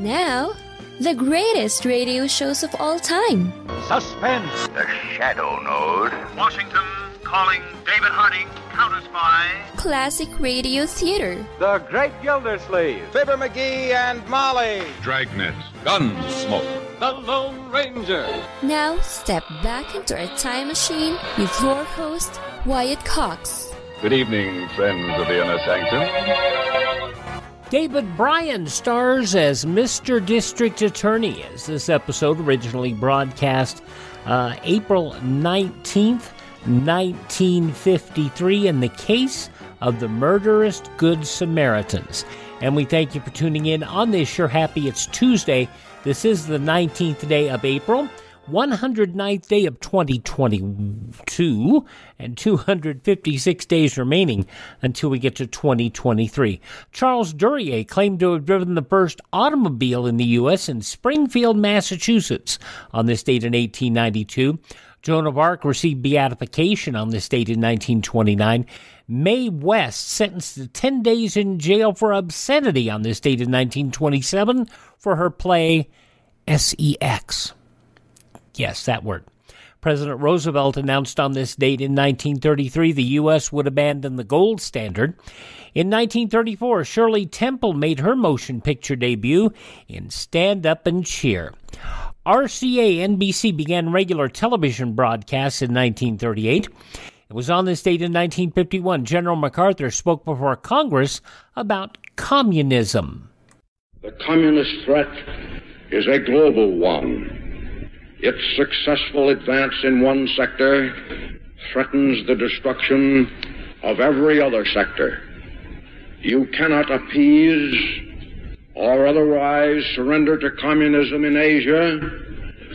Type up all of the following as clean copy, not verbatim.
Now, the greatest radio shows of all time. Suspense. The Shadow Knows. Washington calling David Harding, counter-spy. Classic radio theater. The Great Gildersleeve. Fibber McGee and Molly. Dragnet. Gunsmoke. The Lone Ranger. Now, step back into our time machine with your host, Wyatt Cox. Good evening, friends of the Inner Sanctum. David Bryan stars as Mr. District Attorney, as this episode originally broadcast April 19th, 1953, in the case of the Murderous Good Samaritans. And we thank you for tuning in on this Sure Happy It's Tuesday. This is the 19th day of April, 109th day of 2022, and 256 days remaining until we get to 2023. Charles Duryea claimed to have driven the first automobile in the U.S. in Springfield, Massachusetts on this date in 1892. Joan of Arc received beatification on this date in 1929. Mae West sentenced to 10 days in jail for obscenity on this date in 1927 for her play Sex. Yes, that word. President Roosevelt announced on this date in 1933 the U.S. would abandon the gold standard. In 1934, Shirley Temple made her motion picture debut in Stand Up and Cheer. RCA NBC began regular television broadcasts in 1938. It was on this date in 1951 General MacArthur spoke before Congress about communism. The communist threat is a global one. Its successful advance in one sector threatens the destruction of every other sector. You cannot appease or otherwise surrender to communism in Asia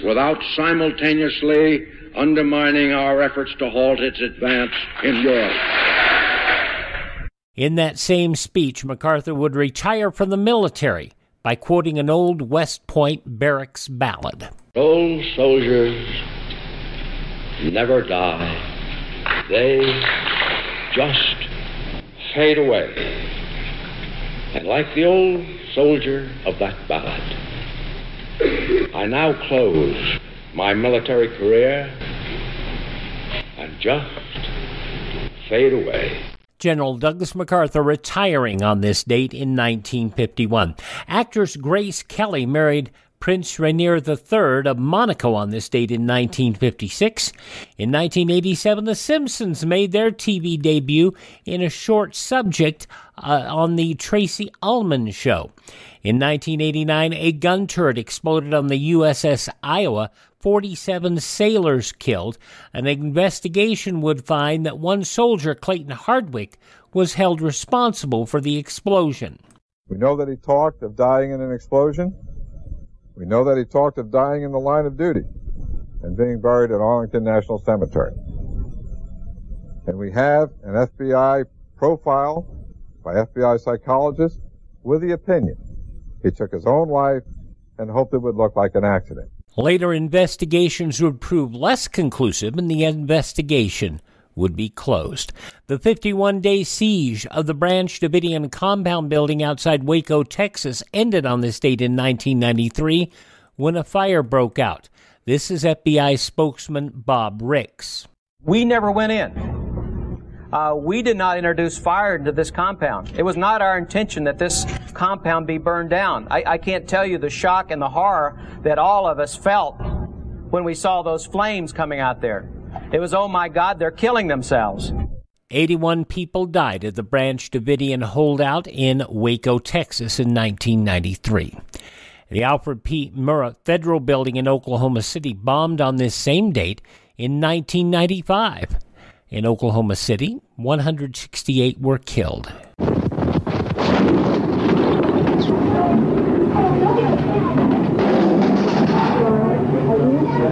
without simultaneously undermining our efforts to halt its advance in Europe. In that same speech, MacArthur would retire from the military by quoting an old West Point barracks ballad. Old soldiers never die. They just fade away. And like the old soldier of that ballad, I now close my military career and just fade away. General Douglas MacArthur retiring on this date in 1951. Actress Grace Kelly married Prince Rainier III of Monaco on this date in 1956. In 1987, The Simpsons made their TV debut in a short subject on the Tracy Ullman Show. In 1989, a gun turret exploded on the USS Iowa, 47 sailors killed. An investigation would find that one soldier, Clayton Hardwick, was held responsible for the explosion. We know that he talked of dying in an explosion. We know that he talked of dying in the line of duty and being buried at Arlington National Cemetery. And we have an FBI profile by FBI psychologists with the opinion he took his own life and hoped it would look like an accident. Later investigations would prove less conclusive, and the investigation would be closed. The 51-day siege of the Branch Davidian compound building outside Waco, Texas, ended on this date in 1993 when a fire broke out. This is FBI spokesman Bob Ricks. We never went in. We did not introduce fire into this compound. It was not our intention that this compound be burned down. I can't tell you the shock and the horror that all of us felt when we saw those flames coming out there. It was, oh my God, they're killing themselves. 81 people died at the Branch Davidian holdout in Waco, Texas in 1993. The Alfred P. Murrah Federal Building in Oklahoma City bombed on this same date in 1995. In Oklahoma City, 168 were killed.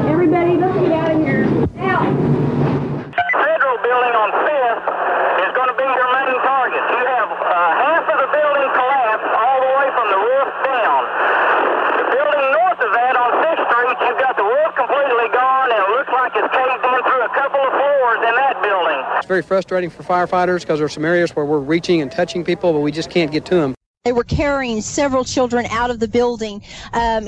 Everybody, let's get out of here. Now. Federal building on 5th is going to be your main target. You have half of the building collapsed all the way from the roof down. The building north of that on 6th Street, you've got the roof completely gone, and it looks like it's caved in through a couple of floors in that building. It's very frustrating for firefighters because there are some areas where we're reaching and touching people, but we just can't get to them. They were carrying several children out of the building,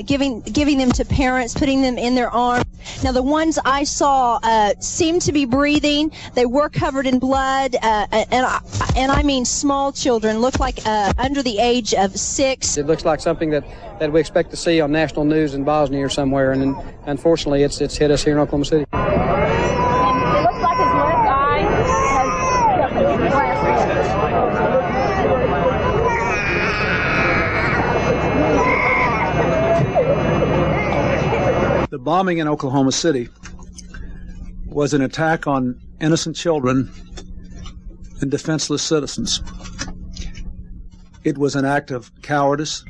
giving them to parents, putting them in their arms. Now, the ones I saw seemed to be breathing. They were covered in blood, and I mean small children, looked like under the age of 6. It looks like something that we expect to see on national news in Bosnia or somewhere, and unfortunately, it's hit us here in Oklahoma City. It looks like his left eye has The bombing in Oklahoma City was an attack on innocent children and defenseless citizens. It was an act of cowardice,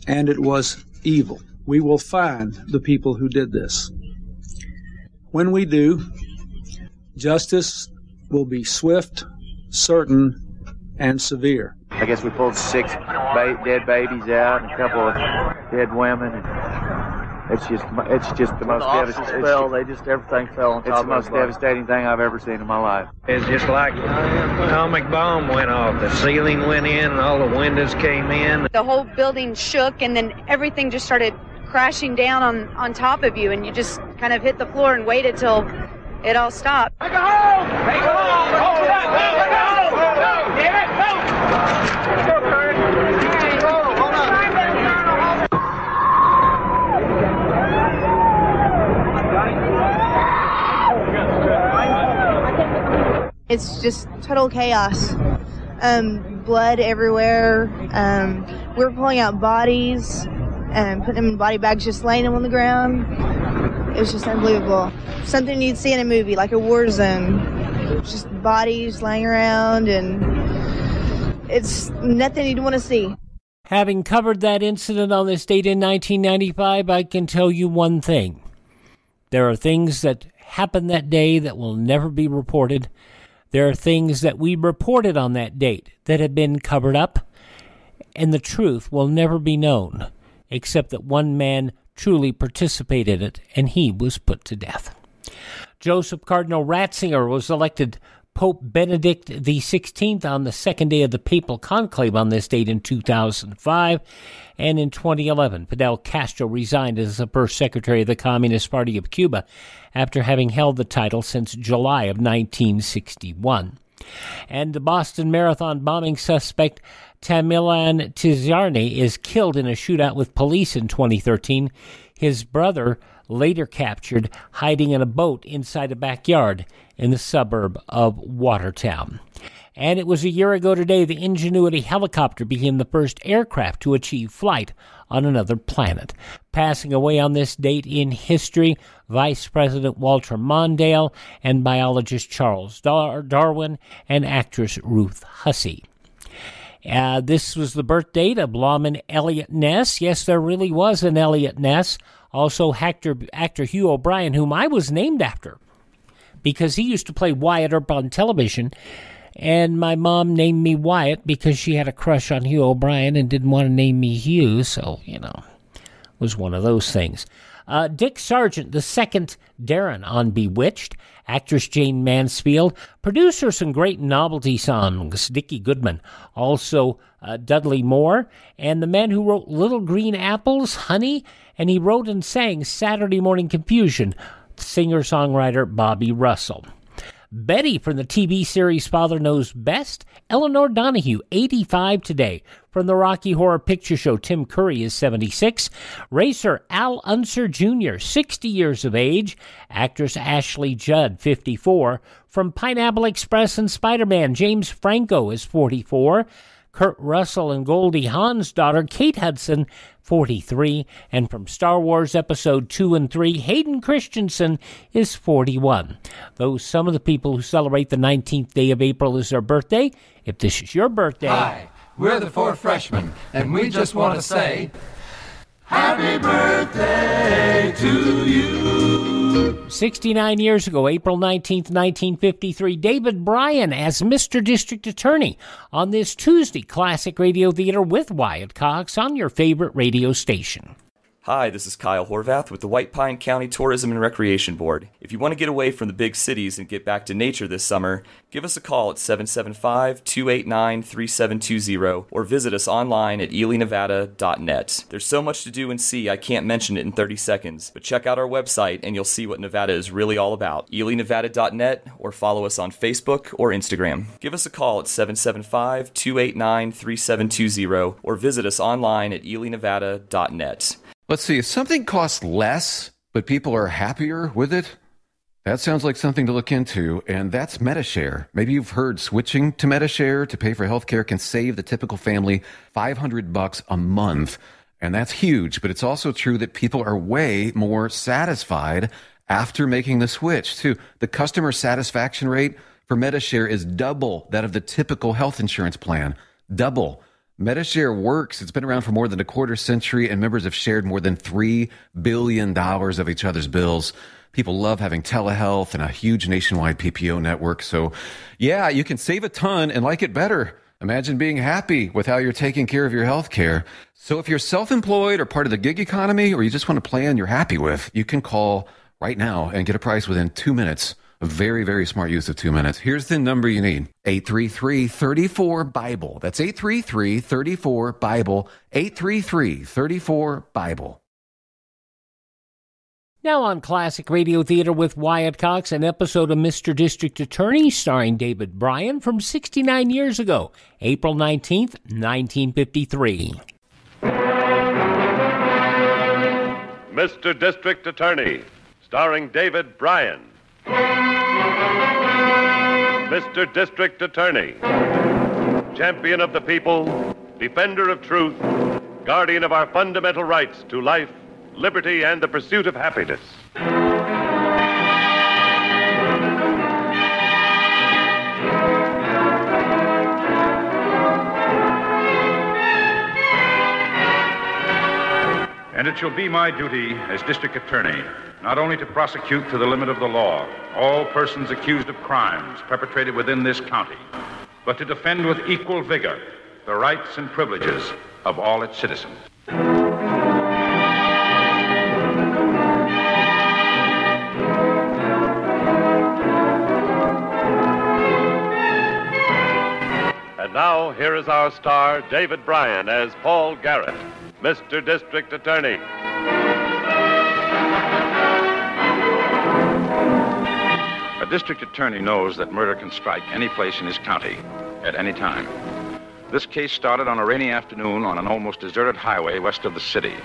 and it was evil. We will find the people who did this. When we do, justice will be swift, certain, and severe. I guess we pulled 6 dead babies out and a couple of dead women. And it's just the most devastating. Everything fell on top of it. It's the most devastating thing I've ever seen in my life. It's just like an atomic bomb went off. The ceiling went in and all the windows came in. The whole building shook, and then everything just started crashing down on top of you, and you just kind of hit the floor and waited till it all stopped. Take it home! Take it home! Hold it up! Take it home! Damn it! Go! Let's go, Kurt. Go! Hold on. It's just total chaos. Blood everywhere. We were pulling out bodies and putting them in body bags, just laying them on the ground. It was just unbelievable. Something you'd see in a movie, like a war zone. Just bodies laying around, and it's nothing you'd want to see. Having covered that incident on this date in 1995, I can tell you one thing. There are things that happened that day that will never be reported. There are things that we reported on that date that have been covered up, and the truth will never be known, except that one man truly participated in it, and he was put to death. Joseph Cardinal Ratzinger was elected Pope Benedict XVI on the second day of the papal conclave on this date in 2005, and in 2011, Fidel Castro resigned as the first secretary of the Communist Party of Cuba after having held the title since July of 1961. And the Boston Marathon bombing suspect Tamilan Tizarny is killed in a shootout with police in 2013. His brother later captured hiding in a boat inside a backyard in the suburb of Watertown. And it was a year ago today the Ingenuity helicopter became the first aircraft to achieve flight on another planet. Passing away on this date in history, Vice President Walter Mondale and biologist Charles Darwin and actress Ruth Hussey. This was the birth date of lawman Elliot Ness. Yes, there really was an Elliot Ness. Also, actor Hugh O'Brien, whom I was named after, because he used to play Wyatt Earp on television, and my mom named me Wyatt because she had a crush on Hugh O'Brien and didn't want to name me Hugh, so, it was one of those things. Dick Sargent, the second Darren on Bewitched, actress Jane Mansfield, producer some great novelty songs, Dickie Goodman, also Dudley Moore, and the man who wrote Little Green Apples, Honey, and he wrote and sang Saturday Morning Confusion, singer-songwriter Bobby Russell. Betty from the TV series Father Knows Best, Eleanor Donahue, 85 today. From the Rocky Horror Picture Show, Tim Curry is 76. Racer Al Unser Jr., 60 years of age. Actress Ashley Judd, 54. From Pineapple Express and Spider-Man, James Franco is 44. Kurt Russell and Goldie Hawn's daughter, Kate Hudson, 43. And from Star Wars Episode 2 and 3, Hayden Christensen is 41. Those some of the people who celebrate the 19th day of April as their birthday. If this is your birthday... Hi, we're the 4 freshmen, and we just want to say... Happy birthday to you. 69 years ago, April 19th, 1953, David Bryan as Mr. District Attorney on this Tuesday Classic Radio Theater with Wyatt Cox on your favorite radio station. Hi, this is Kyle Horvath with the White Pine County Tourism and Recreation Board. If you want to get away from the big cities and get back to nature this summer, give us a call at 775-289-3720 or visit us online at elinevada.net. There's so much to do and see I can't mention it in 30 seconds, but check out our website and you'll see what Nevada is really all about. elinevada.net or follow us on Facebook or Instagram. Give us a call at 775-289-3720 or visit us online at elinevada.net. Let's see, if something costs less, but people are happier with it, that sounds like something to look into, and that's MediShare. Maybe you've heard switching to MediShare to pay for healthcare can save the typical family $500 a month, and that's huge, but it's also true that people are way more satisfied after making the switch, too. The customer satisfaction rate for MediShare is double that of the typical health insurance plan. Double. MediShare works. It's been around for more than a quarter century, and members have shared more than $3 billion of each other's bills. People love having telehealth and a huge nationwide PPO network. So, yeah, you can save a ton and like it better. Imagine being happy with how you're taking care of your health care. So if you're self-employed or part of the gig economy, or you just want a plan you're happy with, you can call right now and get a price within 2 minutes. A very, very smart use of 2 minutes. Here's the number you need. 833-34-BIBLE. That's 833-34-BIBLE. 833-34-BIBLE. Now on Classic Radio Theater with Wyatt Cox, an episode of Mr. District Attorney starring David Bryan from 69 years ago, April 19th, 1953. Mr. District Attorney, starring David Bryan. Mr. District Attorney, champion of the people, defender of truth, guardian of our fundamental rights to life, liberty, and the pursuit of happiness. And it shall be my duty as district attorney not only to prosecute to the limit of the law all persons accused of crimes perpetrated within this county, but to defend with equal vigor the rights and privileges of all its citizens. And now, here is our star, David Bryan, as Paul Garrett, Mr. District Attorney. A district attorney knows that murder can strike any place in his county at any time. This case started on a rainy afternoon on an almost deserted highway west of the city.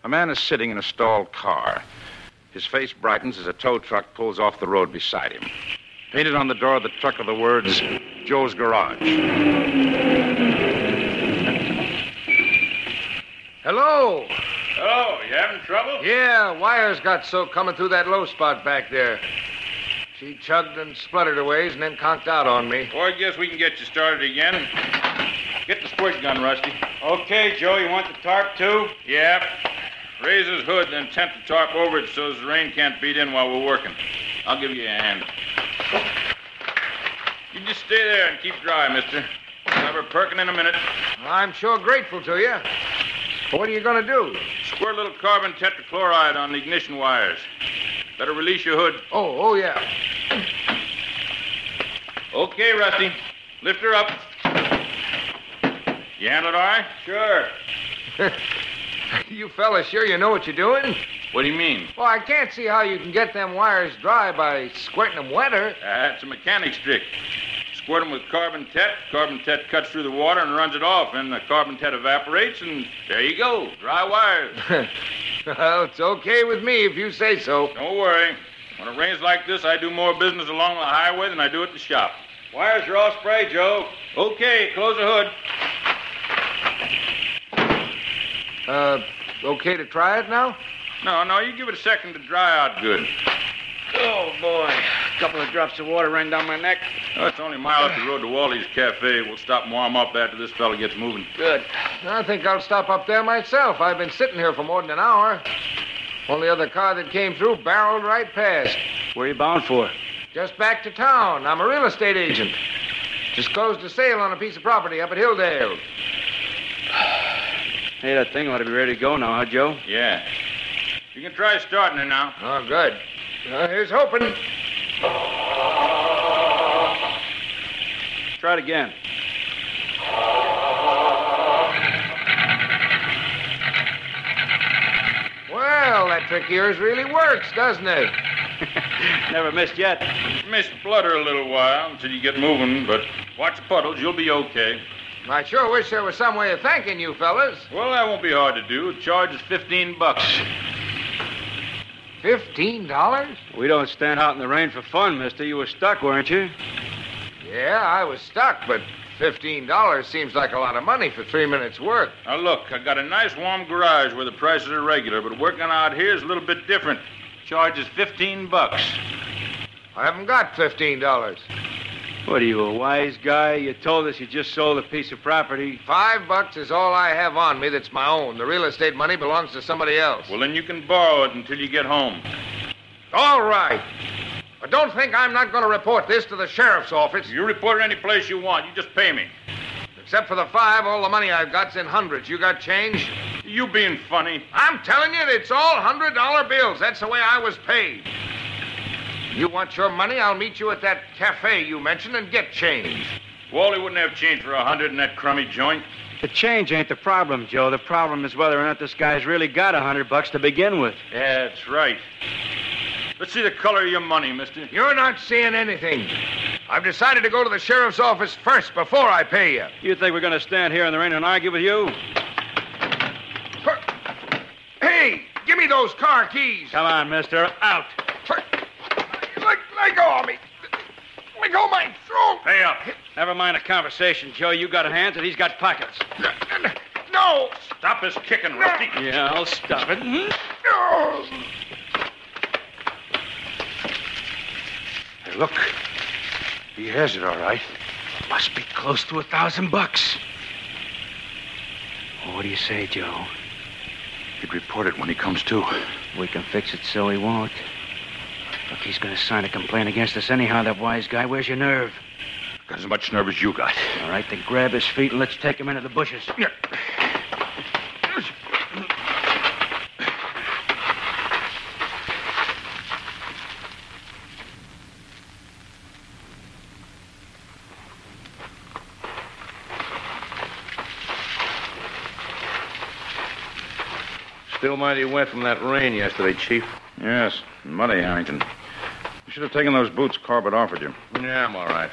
A man is sitting in a stalled car. His face brightens as a tow truck pulls off the road beside him. Painted on the door of the truck are the words, Joe's Garage. Hello. Hello, you having trouble? Yeah, wires got soaked coming through that low spot back there. She chugged and spluttered a ways and then conked out on me. Well, I guess we can get you started again. Get the squirt gun, Rusty. Okay, Joe, you want the tarp, too? Yep. Raise his hood, then tent the tarp over it so the rain can't beat in while we're working. I'll give you a hand. You just stay there and keep dry, mister. We'll have her perking in a minute. I'm sure grateful to you. What are you going to do? Squirt a little carbon tetrachloride on the ignition wires. Better release your hood. Oh, yeah. Okay, Rusty. Lift her up. You handle it all right? Sure. You fellas sure you know what you're doing? What do you mean? Well, I can't see how you can get them wires dry by squirting them wetter. That's a mechanic's trick. Squirt them with carbon tet. Carbon tet cuts through the water and runs it off, and the carbon tet evaporates, and there you go. Dry wires. Well, it's okay with me if you say so. Don't worry. When it rains like this, I do more business along the highway than I do at the shop. Wires are all sprayed, Joe. Okay, close the hood. Okay to try it now? No, you give it a second to dry out good. Oh, boy. A couple of drops of water ran down my neck. Oh, it's only a mile up the road to Wally's Cafe. We'll stop and warm up after this fella gets moving. Good. I think I'll stop up there myself. I've been sitting here for more than an hour. Only other car that came through barreled right past. Where are you bound for? Just back to town. I'm a real estate agent. Just closed a sale on a piece of property up at Hilldale. Hey, that thing ought to be ready to go now, huh, Joe? Yeah. You can try starting it now. Oh, good. Here's hoping. Try it again. Well, that trick of yours really works, doesn't it? Never missed yet. Missed Bludder a little while until you get moving, but watch the puddles. You'll be okay. I sure wish there was some way of thanking you fellas. Well, that won't be hard to do. The charge is $15. $15? We don't stand out in the rain for fun, mister. You were stuck, weren't you? Yeah, I was stuck, but $15 seems like a lot of money for 3 minutes' work. Now, look, I got a nice warm garage where the prices are regular, but working out here is a little bit different. Charge is $15. I haven't got $15. What are you, a wise guy? You told us you just sold a piece of property. $5 is all I have on me that's my own. The real estate money belongs to somebody else. Well, then you can borrow it until you get home. All right. But don't think I'm not going to report this to the sheriff's office. You report it any place you want. You just pay me. Except for the 5, all the money I've got's in hundreds. You got change? You being funny. I'm telling you, it's all $100 bills. That's the way I was paid. You want your money, I'll meet you at that cafe you mentioned and get change. Wally wouldn't have change for 100 in that crummy joint. The change ain't the problem, Joe. The problem is whether or not this guy's really got $100 to begin with. Yeah, that's right. Let's see the color of your money, mister. You're not seeing anything. I've decided to go to the sheriff's office first before I pay you. You think we're going to stand here in the rain and argue with you? Hey, give me those car keys. Come on, mister. Out. Let go of me. Let go of my throat. Pay up. Never mind the conversation, Joe. You got hands and he's got pockets. No. Stop this kicking, Rusty. Yeah, I'll stop it. No. Hey, look. He has it, all right. Must be close to $1,000. Well, what do you say, Joe? He'd report it when he comes to. We can fix it so he won't. Look, he's going to sign a complaint against us anyhow, that wise guy. Where's your nerve? Got as much nerve as you got. All right, then grab his feet and let's take him into the bushes. Yeah. Still mighty wet from that rain yesterday, Chief. Yes, muddy, Harrington. You should have taken those boots Corbett offered you. Yeah, I'm all right.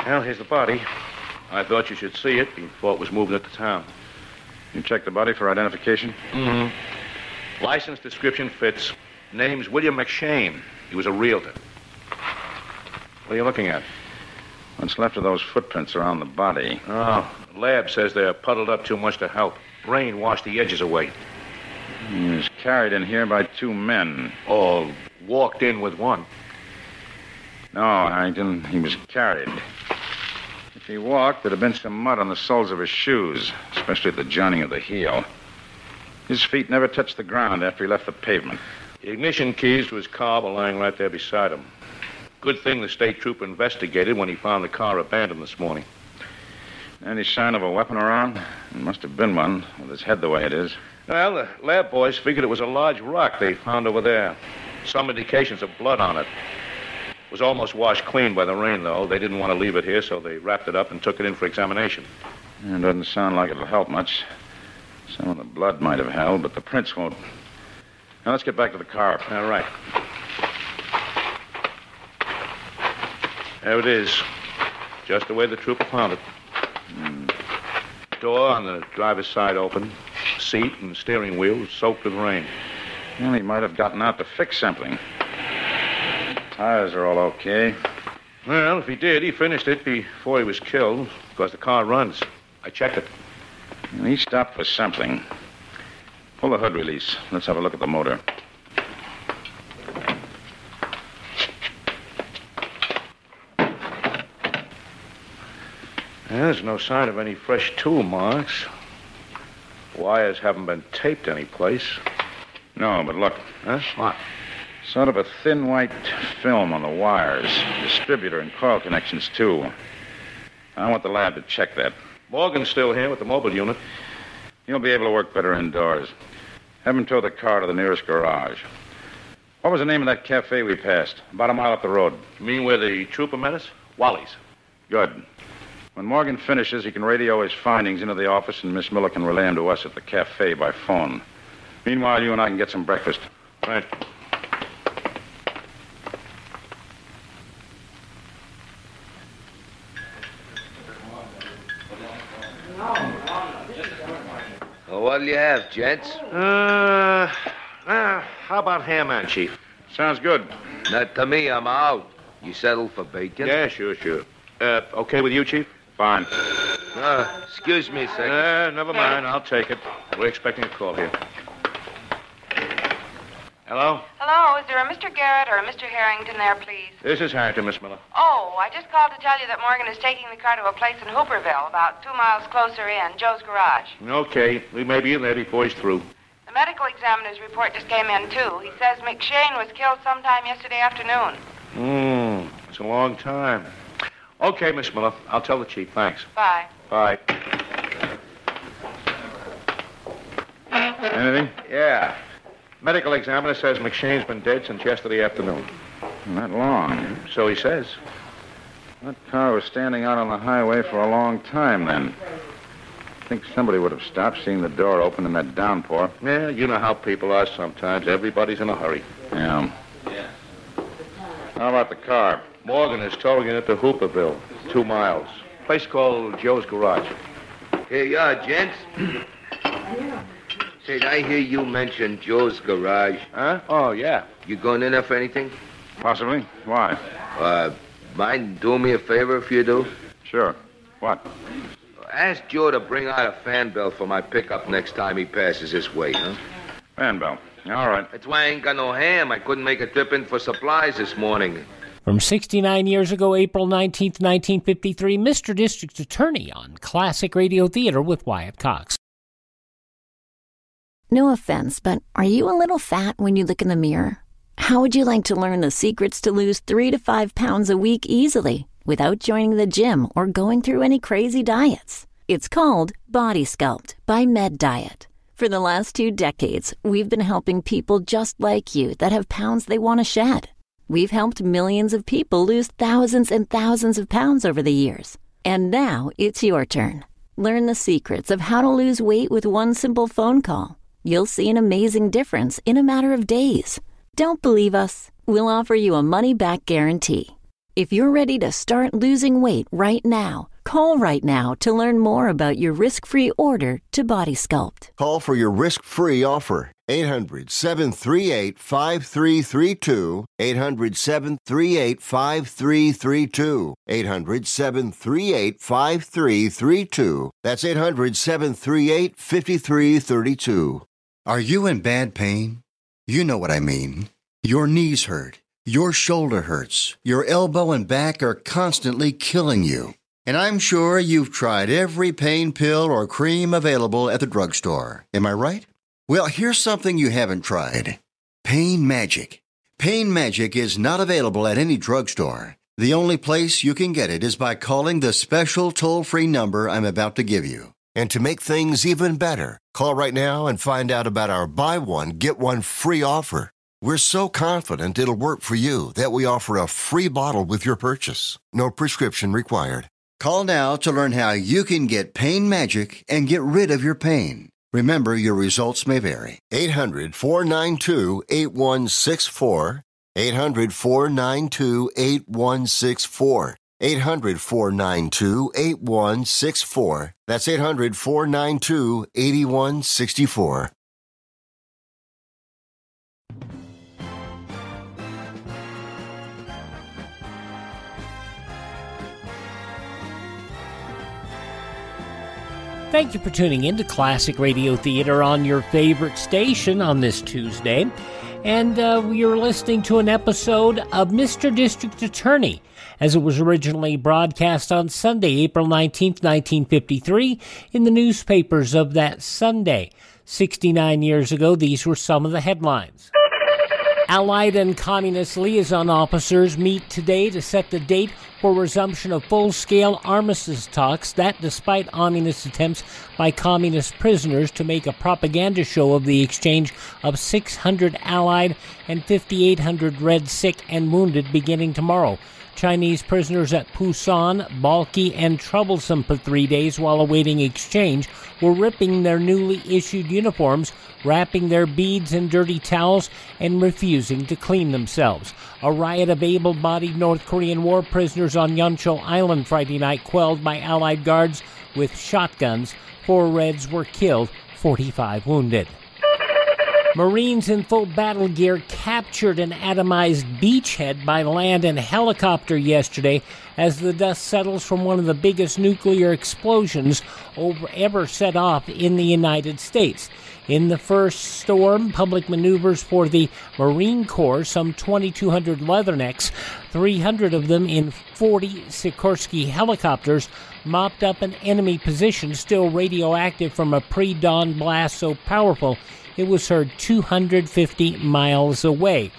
Well, here's the body. I thought you should see it before it was moved into town. You checked the body for identification? Mm-hmm. License description fits. Name's William McShane. He was a realtor. What are you looking at? What's left of those footprints around the body? Oh, the lab says they're puddled up too much to help. Rain washed the edges away. He was carried in here by 2 men. Or walked in with one. No, Harrington, he was carried. If he walked, there'd have been some mud on the soles of his shoes, especially at the joining of the heel. His feet never touched the ground after he left the pavement. The ignition keys to his car were lying right there beside him. Good thing the state trooper investigated when he found the car abandoned this morning. Any sign of a weapon around? There must have been one, with his head the way it is. Well, the lab boys figured it was a large rock they found over there. Some indications of blood on it. It was almost washed clean by the rain, though. They didn't want to leave it here, so they wrapped it up and took it in for examination. It doesn't sound like it'll help much. Some of the blood might have held, but the prints won't. Now, let's get back to the car. All right. There it is. Just the way the trooper found it. Door on the driver's side open. Seat and steering wheel soaked with rain. Well, he might have gotten out to fix something. Tires are all okay. Well, if he did, he finished it before he was killed, because the car runs. I checked it. Well, he stopped for something. Pull the hood release. Let's have a look at the motor. There's no sign of any fresh tool marks. Wires haven't been taped anyplace. No, but look. Huh? What? Sort of a thin white film on the wires. Distributor and coil connections, too. I want the lab to check that. Morgan's still here with the mobile unit. You'll be able to work better indoors. Have him tow the car to the nearest garage. What was the name of that cafe we passed? About a mile up the road. You mean where the trooper met us? Wally's. Good. When Morgan finishes, he can radio his findings into the office, and Miss Miller can relay them to us at the cafe by phone. Meanwhile, you and I can get some breakfast. Right. Well, what'll you have, gents? How about ham and Chief? Sounds good. Not to me, I'm out. You settled for bacon? Yeah, sure. Okay with you, Chief? Fine. Excuse me a second. Never mind. I'll take it. We're expecting a call here. Hello? Hello, is there a Mr. Garrett or a Mr. Harrington there, please? This is Harrington, Miss Miller. Oh, I just called to tell you that Morgan is taking the car to a place in Hooperville, about 2 miles closer in, Joe's Garage. Okay. We may be in there before he's through. The medical examiner's report just came in, too. He says McShane was killed sometime yesterday afternoon. It's a long time. Okay, Miss Miller. I'll tell the Chief. Thanks. Bye. Bye. Anything? Yeah. Medical examiner says McShane's been dead since yesterday afternoon. Not long. So he says. That car was standing out on the highway for a long time then. I think somebody would have stopped seeing the door open in that downpour. Yeah, you know how people are sometimes. Everybody's in a hurry. Yeah. How about the car? Morgan is towing it to Hooperville, 2 miles. Place called Joe's Garage. Here you are, gents. Say, did I hear you mention Joe's Garage? Huh? Oh, yeah. You going in there for anything? Possibly. Why? Mind doing me a favor if you do? Sure. What? Ask Joe to bring out a fan bell for my pickup next time he passes this way, huh? Fan bell. All right. That's why I ain't got no ham. I couldn't make a trip in for supplies this morning. From 69 years ago, April 19th, 1953, Mr. District Attorney on Classic Radio Theater with Wyatt Cox. No offense, but are you a little fat when you look in the mirror? How would you like to learn the secrets to lose 3 to 5 pounds a week easily without joining the gym or going through any crazy diets? It's called Body Sculpt by Med Diet. For the last 2 decades, we've been helping people just like you that have pounds they want to shed. We've helped millions of people lose thousands and thousands of pounds over the years. And now it's your turn. Learn the secrets of how to lose weight with one simple phone call. You'll see an amazing difference in a matter of days. Don't believe us? We'll offer you a money-back guarantee. If you're ready to start losing weight right now, call right now to learn more about your risk-free order to Body Sculpt. Call for your risk-free offer. 800-738-5332. 800-738-5332. 800-738-5332. That's 800-738-5332. Are you in bad pain? You know what I mean. Your knees hurt. Your shoulder hurts. Your elbow and back are constantly killing you. And I'm sure you've tried every pain pill or cream available at the drugstore. Am I right? Well, here's something you haven't tried. Pain Magic. Pain Magic is not available at any drugstore. The only place you can get it is by calling the special toll-free number I'm about to give you. And to make things even better, call right now and find out about our buy one, get one free offer. We're so confident it'll work for you that we offer a free bottle with your purchase. No prescription required. Call now to learn how you can get Pain Magic and get rid of your pain. Remember, your results may vary. 800-492-8164. 800-492-8164. 800-492-8164. That's 800-492-8164. Thank you for tuning in to Classic Radio Theater on your favorite station on this Tuesday. And we are listening to an episode of Mr. District Attorney, as it was originally broadcast on Sunday, April 19th, 1953, in the newspapers of that Sunday. 69 years ago, these were some of the headlines. Allied and Communist liaison officers meet today to set the date for resumption of full-scale armistice talks, that despite ominous attempts by communist prisoners to make a propaganda show of the exchange of 600 Allied and 5,800 Red sick and wounded beginning tomorrow. Chinese prisoners at Pusan, bulky and troublesome for 3 days while awaiting exchange, were ripping their newly issued uniforms, wrapping their beads in dirty towels, and refusing to clean themselves. A riot of able-bodied North Korean war prisoners on Yeoncho Island Friday night quelled by Allied guards with shotguns. 4 Reds were killed, 45 wounded. Marines in full battle gear captured an atomized beachhead by land and helicopter yesterday as the dust settles from one of the biggest nuclear explosions ever set off in the United States. In the first storm, public maneuvers for the Marine Corps, some 2,200 Leathernecks, 300 of them in 40 Sikorsky helicopters, mopped up an enemy position still radioactive from a pre-dawn blast so powerful it was heard 250 miles away.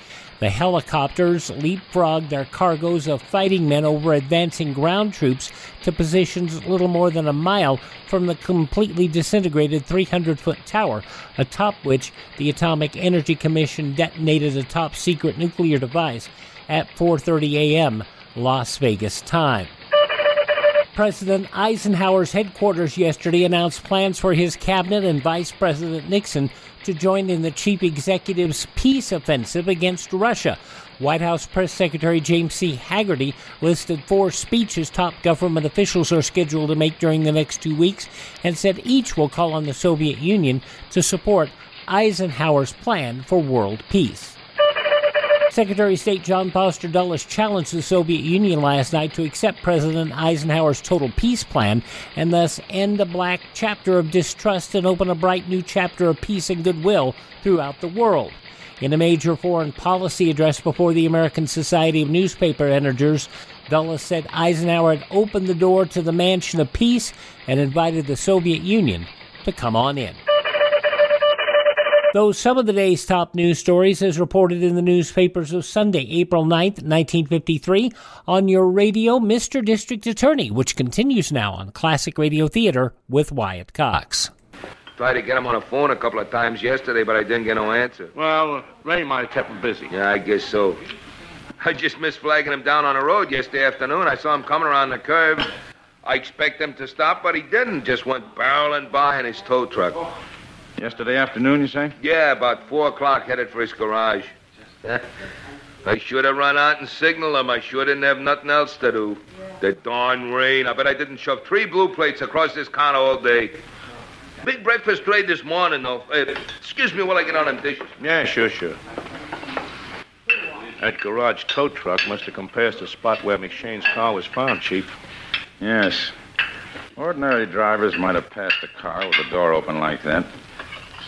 The helicopters leapfrogged their cargoes of fighting men over advancing ground troops to positions little more than a mile from the completely disintegrated 300-foot tower, atop which the Atomic Energy Commission detonated a top-secret nuclear device at 4:30 a.m. Las Vegas time. President Eisenhower's headquarters yesterday announced plans for his cabinet and Vice President Nixon to join in the chief executive's peace offensive against Russia. White House Press Secretary James C. Hagerty listed 4 speeches top government officials are scheduled to make during the next 2 weeks and said each will call on the Soviet Union to support Eisenhower's plan for world peace. Secretary of State John Foster Dulles challenged the Soviet Union last night to accept President Eisenhower's total peace plan and thus end a black chapter of distrust and open a bright new chapter of peace and goodwill throughout the world. In a major foreign policy address before the American Society of Newspaper Editors, Dulles said Eisenhower had opened the door to the Mansion of Peace and invited the Soviet Union to come on in. Those some of the day's top news stories as reported in the newspapers of Sunday, April 9th, 1953, on your radio, Mr. District Attorney, which continues now on Classic Radio Theater with Wyatt Cox. Tried to get him on the phone a couple of times yesterday, but I didn't get no answer. Well, Ray might have kept him busy. Yeah, I guess so. I just missed flagging him down on the road yesterday afternoon. I saw him coming around the curve. I expect him to stop, but he didn't. Just went barreling by in his tow truck. Yesterday afternoon, you say? Yeah, about 4 o'clock, headed for his garage. I should have run out and signaled him. I sure didn't have nothing else to do. The darn rain. I bet I didn't shove 3 blue plates across this counter all day. Big breakfast trade this morning, though. Excuse me while I get on them dishes. Yeah, sure. That garage tow truck must have compassed the spot where McShane's car was found, Chief. Yes. Ordinary drivers might have passed the car with the door open like that.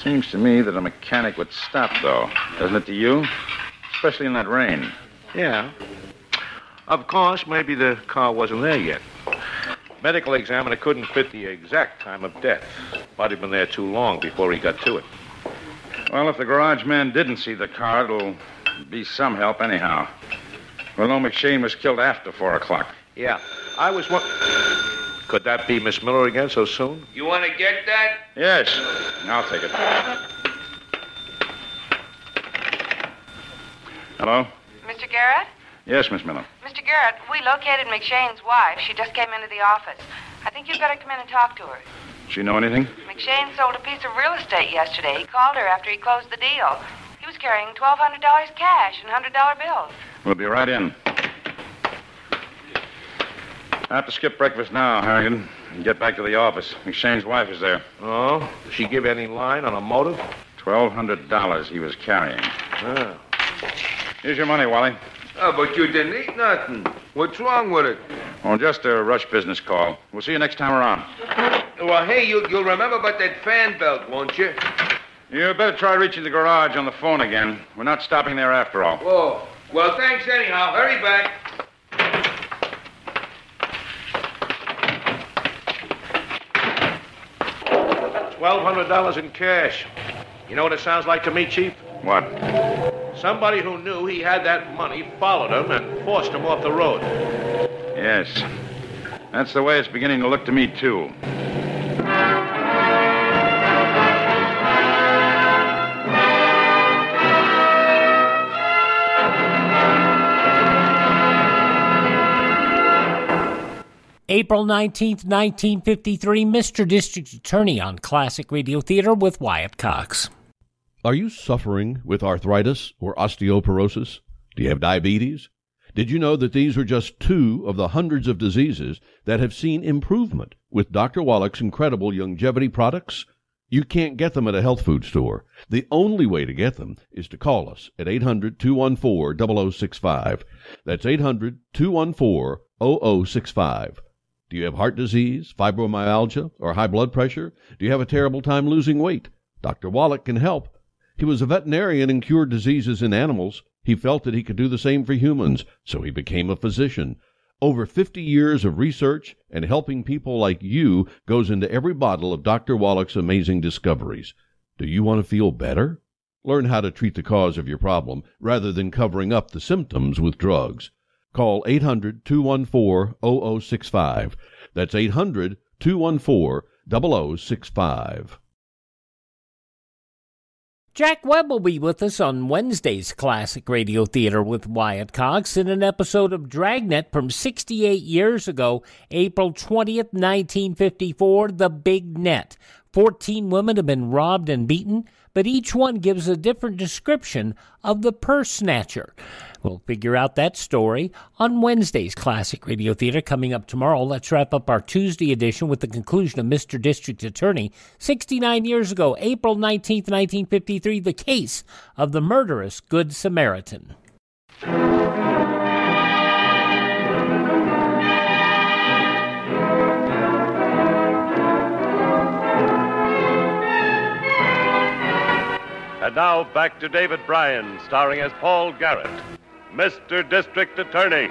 Seems to me that a mechanic would stop, though. Doesn't it to you? Especially in that rain. Yeah. Of course, maybe the car wasn't there yet. Medical examiner couldn't fit the exact time of death. Body'd been there too long before he got to it. Well, if the garage man didn't see the car, it'll be some help anyhow. We'll know McShane was killed after 4 o'clock. Yeah. I was Could that be Miss Miller again so soon? You want to get that? Yes. I'll take it. Hello? Mr. Garrett? Yes, Miss Miller. Mr. Garrett, we located McShane's wife. She just came into the office. I think you'd better come in and talk to her. Does she know anything? McShane sold a piece of real estate yesterday. He called her after he closed the deal. He was carrying $1,200 cash and $100 bills. We'll be right in. I have to skip breakfast now, Harrigan, and get back to the office. McShane's wife is there. Oh? Did she give any line on a motive? $1,200 he was carrying. Ah. Here's your money, Wally. Oh, but you didn't eat nothing. What's wrong with it? Oh, just a rush business call. We'll see you next time around. Well, hey, you'll remember about that fan belt, won't you? You better try reaching the garage on the phone again. We're not stopping there after all. Oh, well, thanks anyhow. Hurry back. $1,200 in cash. You know what it sounds like to me, Chief? What? Somebody who knew he had that money followed him and forced him off the road. Yes. That's the way it's beginning to look to me, too. April 19th, 1953, Mr. District Attorney on Classic Radio Theater with Wyatt Cox. Are you suffering with arthritis or osteoporosis? Do you have diabetes? Did you know that these are just two of the hundreds of diseases that have seen improvement with Dr. Wallach's incredible longevity products? You can't get them at a health food store. The only way to get them is to call us at 800-214-0065. That's 800-214-0065. Do you have heart disease, fibromyalgia, or high blood pressure? Do you have a terrible time losing weight? Dr. Wallach can help. He was a veterinarian and cured diseases in animals. He felt that he could do the same for humans, so he became a physician. Over 50 years of research and helping people like you goes into every bottle of Dr. Wallach's amazing discoveries. Do you want to feel better? Learn how to treat the cause of your problem rather than covering up the symptoms with drugs. Call 800-214-0065. That's 800-214-0065. Jack Webb will be with us on Wednesday's Classic Radio Theater with Wyatt Cox in an episode of Dragnet from 68 years ago, April 20th, 1954, The Big Net. 14 women have been robbed and beaten, but each one gives a different description of the purse snatcher. We'll figure out that story on Wednesday's Classic Radio Theater coming up tomorrow. Let's wrap up our Tuesday edition with the conclusion of Mr. District Attorney. 69 years ago, April 19th, 1953, the case of the murderous Good Samaritan. And now back to David Bryan, starring as Paul Garrett, Mr. District Attorney.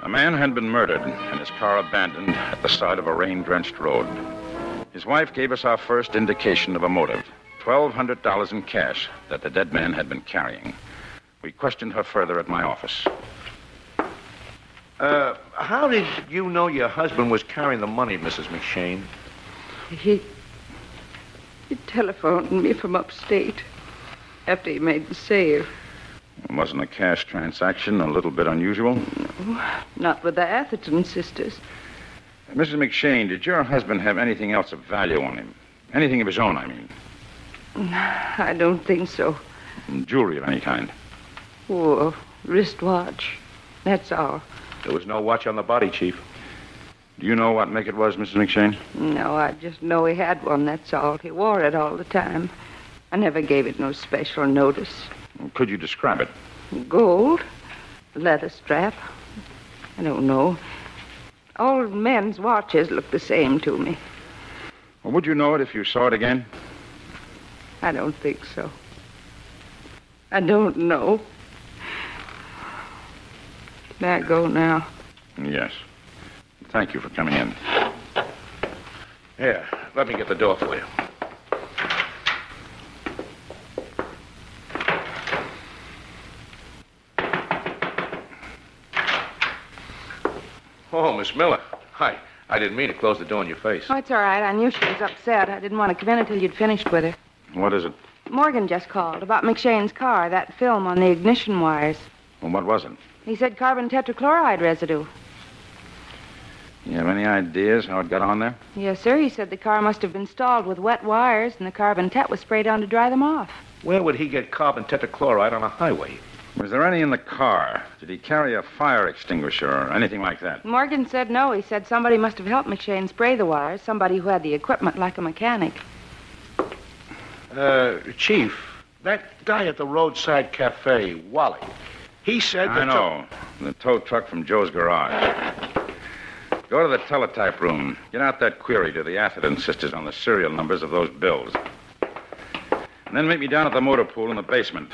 A man had been murdered and his car abandoned at the side of a rain-drenched road. His wife gave us our first indication of a motive, $1,200 in cash that the dead man had been carrying. We questioned her further at my office. How did you know your husband was carrying the money, Mrs. McShane? He telephoned me from upstate after he made the sale. It wasn't a cash transaction, a little bit unusual? No, not with the Atherton sisters. Mrs. McShane, did your husband have anything else of value on him? Anything of his own, I mean? I don't think so. Jewelry of any kind? Oh, a wristwatch. That's all. There was no watch on the body, Chief. Do you know what make it was, Mrs. McShane? No, I just know he had one, that's all. He wore it all the time. I never gave it no special notice. Could you describe it? Gold, leather strap. I don't know. All men's watches look the same to me. Well, would you know it if you saw it again? I don't think so. I don't know. Can I go now? Yes. Thank you for coming in. Here, let me get the door for you. Oh, Miss Miller. Hi. I didn't mean to close the door in your face. Oh, it's all right. I knew she was upset. I didn't want to come in until you'd finished with her. What is it? Morgan just called about McShane's car, that film on the ignition wires. Well, what was it? He said carbon tetrachloride residue. You have any ideas how it got on there? Yes, sir. He said the car must have been stalled with wet wires and the carbon tet was sprayed on to dry them off. Where would he get carbon tetrachloride on a highway? Was there any in the car? Did he carry a fire extinguisher or anything like that? Morgan said no. He said somebody must have helped McShane spray the wires, somebody who had the equipment like a mechanic. Chief, that guy at the roadside cafe, Wally, he said that... I know. The tow truck from Joe's garage. Go to the teletype room. Get out that query to the Atherton sisters on the serial numbers of those bills. And then meet me down at the motor pool in the basement.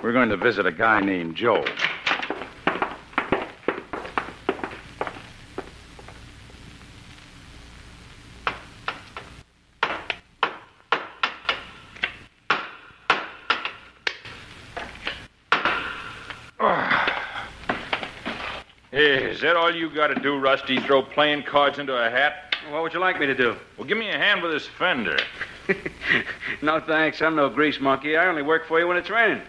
We're going to visit a guy named Joe. Hey, is that all you got to do, Rusty? Throw playing cards into a hat? What would you like me to do? Well, give me a hand with this fender. No, thanks. I'm no grease monkey. I only work for you when it's raining.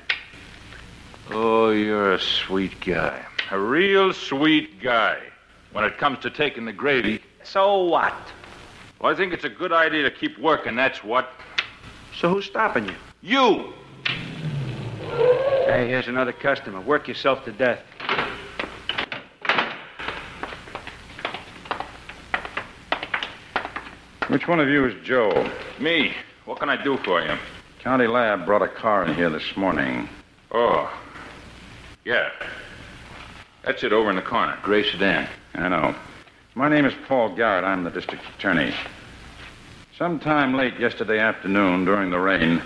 Oh, you're a sweet guy. A real sweet guy. When it comes to taking the gravy. So what? Well, I think it's a good idea to keep working, that's what. So who's stopping you? You! Hey, here's another customer. Work yourself to death. Which one of you is Joe? Me. What can I do for you? County Lab brought a car in here this morning. Oh. Yeah. That's it over in the corner. Gray sedan. I know. My name is Paul Garrett. I'm the district attorney. Sometime late yesterday afternoon, during the rain,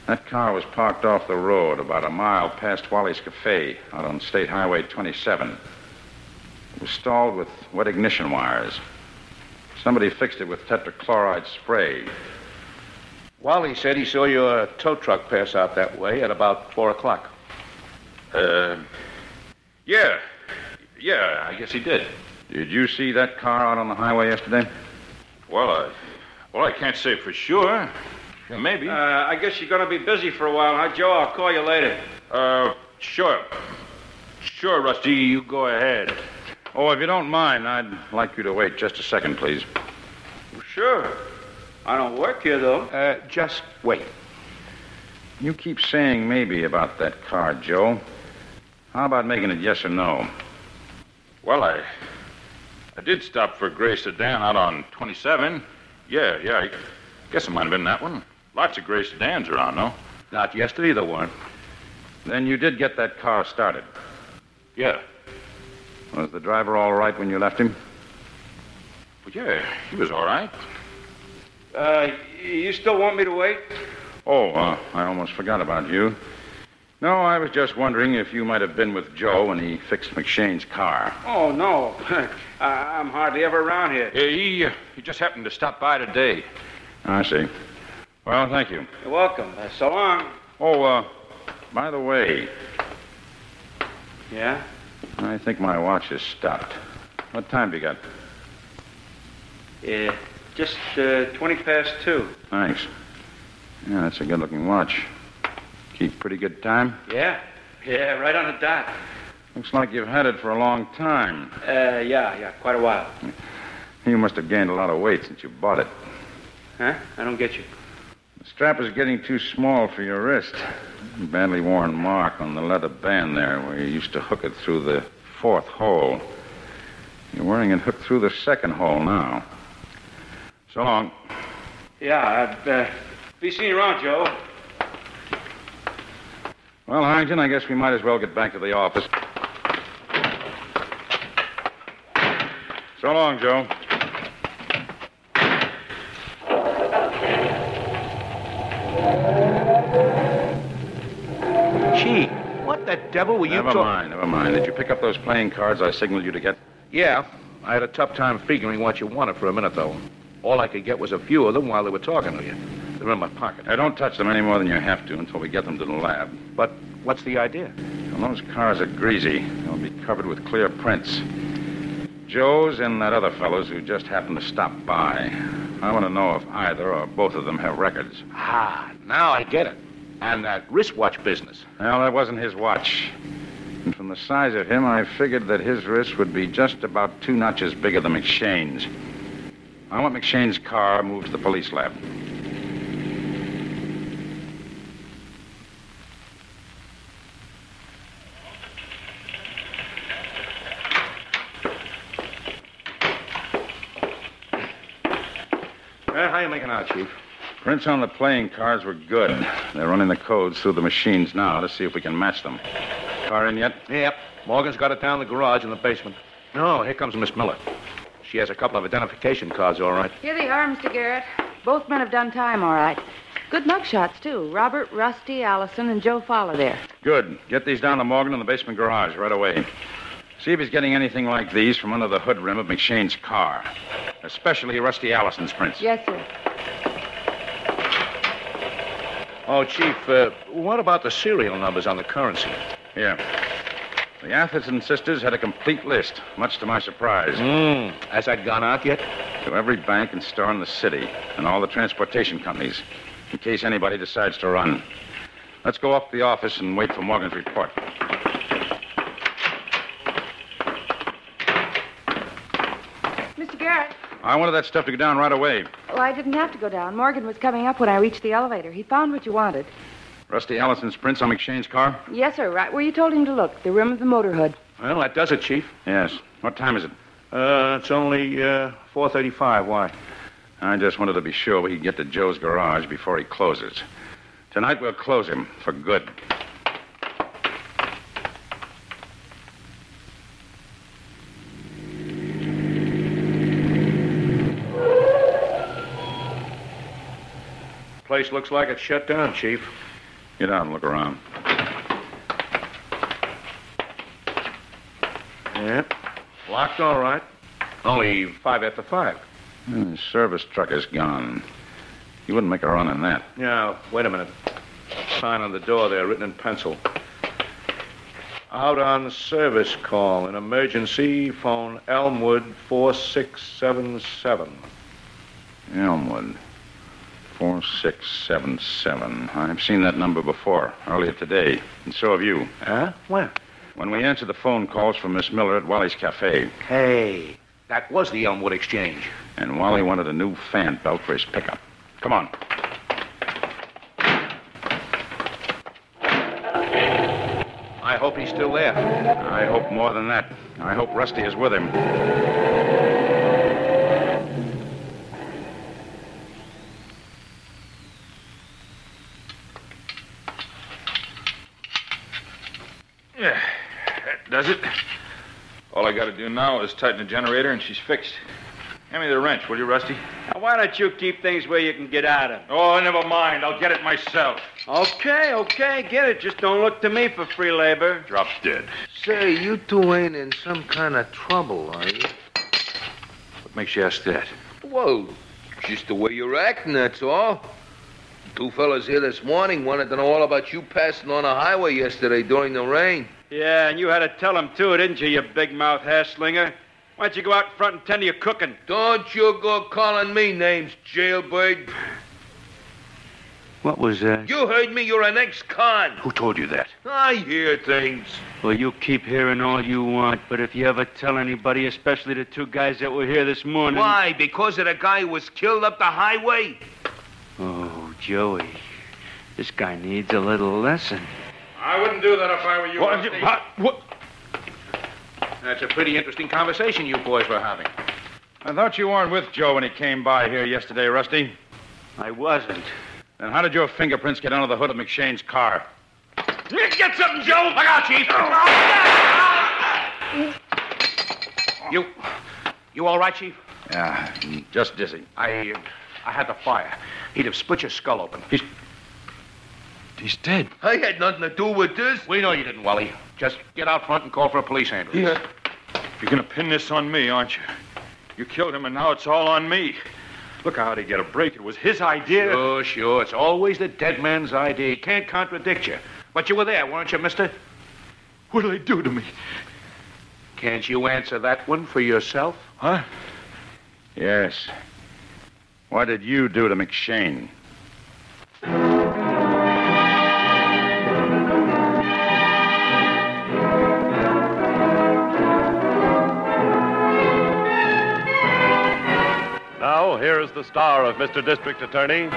that car was parked off the road about a mile past Wally's Cafe out on State Highway 27. It was stalled with wet ignition wires. Somebody fixed it with tetrachloride spray. Wally said he saw your tow truck pass out that way at about 4 o'clock. Yeah. Yeah, I guess he did. Did you see that car out on the highway yesterday? Well, I can't say for sure. Yeah, maybe. I guess you're going to be busy for a while, huh, Joe? I'll call you later. Sure. Sure, Rusty, you go ahead. Oh, if you don't mind, I'd like you to wait just a second, please. Sure. I don't work here, though. Just wait. You keep saying maybe about that car, Joe. How about making it yes or no? Well, I did stop for a gray sedan out on 27. Yeah, I guess it might have been that one. Lots of gray sedans around, no? Not yesterday, there weren't. Then you did get that car started? Yeah. Was the driver all right when you left him? Well, yeah, he was all right. You still want me to wait? Oh, I almost forgot about you. No, I was just wondering if you might have been with Joe when he fixed McShane's car. Oh, no. I'm hardly ever around here. He just happened to stop by today. I see. Well, thank you. You're welcome. So long. Oh, by the way. Yeah? I think my watch has stopped. What time have you got? Just 20 past 2. Thanks. Yeah, that's a good-looking watch. Keep pretty good time? Yeah, right on the dot. Looks like you've had it for a long time. Yeah, quite a while. You must have gained a lot of weight since you bought it. Huh? I don't get you. The strap is getting too small for your wrist. A badly worn mark on the leather band there where you used to hook it through the 4th hole. You're wearing it hooked through the 2nd hole now. So long. Yeah, I'd be seeing you around, Joe. Well, Harrington, I guess we might as well get back to the office. So long, Joe. Gee, what the devil were you Never mind. Did you pick up those playing cards I signaled you to get? Yeah. I had a tough time figuring what you wanted for a minute, though. All I could get was a few of them while they were talking to you. They're in my pocket. Now, don't touch them any more than you have to until we get them to the lab. But what's the idea? Well, those cars are greasy. They'll be covered with clear prints. Joe's and that other fellow's who just happened to stop by. I want to know if either or both of them have records. Ah, now I get it. And that wristwatch business. Well, that wasn't his watch. And from the size of him, I figured that his wrist would be just about 2 notches bigger than McShane's. I want McShane's car moved to the police lab. How you making out, Chief? Prints on the playing cards were good. They're running the codes through the machines now to see if we can match them. Car in yet? Yep. Morgan's got it down in the garage in the basement. No, here comes Miss Miller. She has a couple of identification cards, all right. Here they are, Mr. Garrett. Both men have done time, all right. Good mugshots, too. Robert, Rusty, Allison, and Joe Fowler there. Good. Get these down to Morgan in the basement garage right away. See if he's getting anything like these from under the hood rim of McShane's car. Especially Rusty Allison's prints. Yes, sir. Oh, Chief, what about the serial numbers on the currency? Here. The Atherton sisters had a complete list, much to my surprise. Has that gone out yet? To every bank and store in the city, and all the transportation companies, in case anybody decides to run. Let's go up to the office and wait for Morgan's report. Mr. Garrett. I wanted that stuff to go down right away. Well, I didn't have to go down. Morgan was coming up when I reached the elevator. He found what you wanted. Rusty Allison's prints on McShane's car? Yes, sir. Right where you told him to look. The rim of the motor hood. Well, that does it, Chief. Yes. What time is it? It's only 4:35. Why? I just wanted to be sure we could get to Joe's garage before he closes. Tonight we'll close him for good. Place looks like it's shut down, Chief. Get out and look around. Yep. Locked all right. Only 5 after 5. The service truck is gone. You wouldn't make a run on that. Now, wait a minute. Sign on the door there, written in pencil. Out on service call. An emergency. Phone Elmwood 4677. Elmwood 4677. I've seen that number before, earlier today, and so have you. Huh? Where? When we answered the phone calls from Miss Miller at Wally's Cafe. Hey, that was the Elmwood Exchange. And Wally wanted a new fan belt for his pickup. Come on. I hope he's still there. I hope more than that. I hope Rusty is with him. Yeah, that does it. All I got to do now is tighten the generator and she's fixed. Hand me the wrench, will you, Rusty? Now, why don't you keep things where you can get at them? Oh, never mind. I'll get it myself. Okay, get it. Just don't look to me for free labor. Drops dead. Say, you two ain't in some kind of trouble, are you? What makes you ask that? Well, just the way you're acting, that's all. Two fellas here this morning wanted to know all about you passing on a highway yesterday during the rain. Yeah, and you had to tell them, too, didn't you, you big-mouth hair-slinger? Why don't you go out in front and tend to your cooking? Don't you go calling me names, jailbird. What was that? You heard me. You're an ex-con. Who told you that? I hear things. Well, you keep hearing all you want, but if you ever tell anybody, especially the two guys that were here this morning... Why? Because of the guy who was killed up the highway? Oh, Joey. This guy needs a little lesson. I wouldn't do that if I were you. What? That's a pretty interesting conversation you boys were having. I thought you weren't with Joe when he came by here yesterday, Rusty. I wasn't. Then how did your fingerprints get under the hood of McShane's car? Get something, Joe! Look out, Chief! You all right, Chief? Yeah, just dizzy. I had the fire. He'd have split your skull open. He's dead. I had nothing to do with this. We know you didn't, Wally. Just get out front and call for a police ambulance. Yeah. You're going to pin this on me, aren't you? You killed him, and now it's all on me. Look how he'd get a break. It was his idea. Sure. It's always the dead man's idea. He can't contradict you. But you were there, weren't you, mister? What'll they do to me? Can't you answer that one for yourself? Huh? Yes. What did you do to McShane? Now, here is the star of Mr. District Attorney,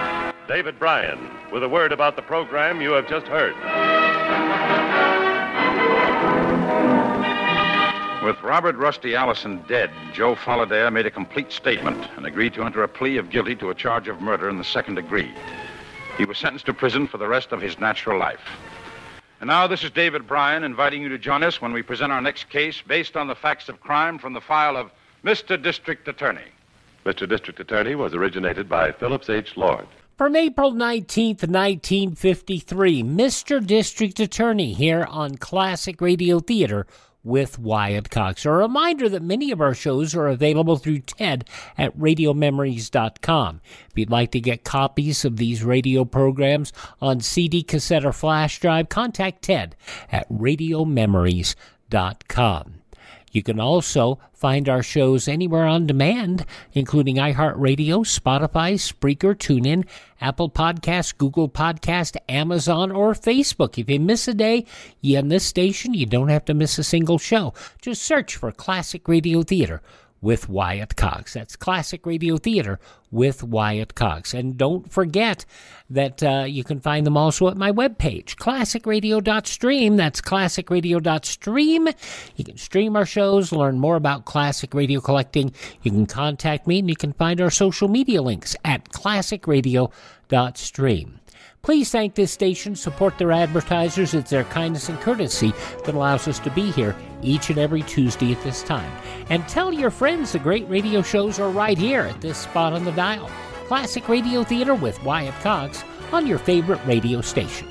David Bryan, with a word about the program you have just heard. With Robert Rusty Allison dead, Joe Follidaire made a complete statement and agreed to enter a plea of guilty to a charge of murder in the second degree. He was sentenced to prison for the rest of his natural life. And now this is David Bryan inviting you to join us when we present our next case based on the facts of crime from the file of Mr. District Attorney. Mr. District Attorney was originated by Phillips H. Lord. From April 19th, 1953, Mr. District Attorney here on Classic Radio Theater with Wyatt Cox. A reminder that many of our shows are available through TED at radiomemories.com. If you'd like to get copies of these radio programs on CD, cassette, or flash drive, contact TED at radiomemories.com. You can also find our shows anywhere on demand, including iHeartRadio, Spotify, Spreaker, TuneIn, Apple Podcasts, Google Podcast, Amazon, or Facebook. If you miss a day on this station, you don't have to miss a single show. Just search for Classic Radio Theater with Wyatt Cox. That's Classic Radio Theater with Wyatt Cox. And don't forget that you can find them also at my webpage, classicradio.stream. That's classicradio.stream. You can stream our shows, learn more about classic radio collecting. You can contact me, and you can find our social media links at classicradio.stream. Please thank this station, support their advertisers. It's their kindness and courtesy that allows us to be here each and every Tuesday at this time. And tell your friends the great radio shows are right here at this spot on the dial. Classic Radio Theater with Wyatt Cox on your favorite radio station.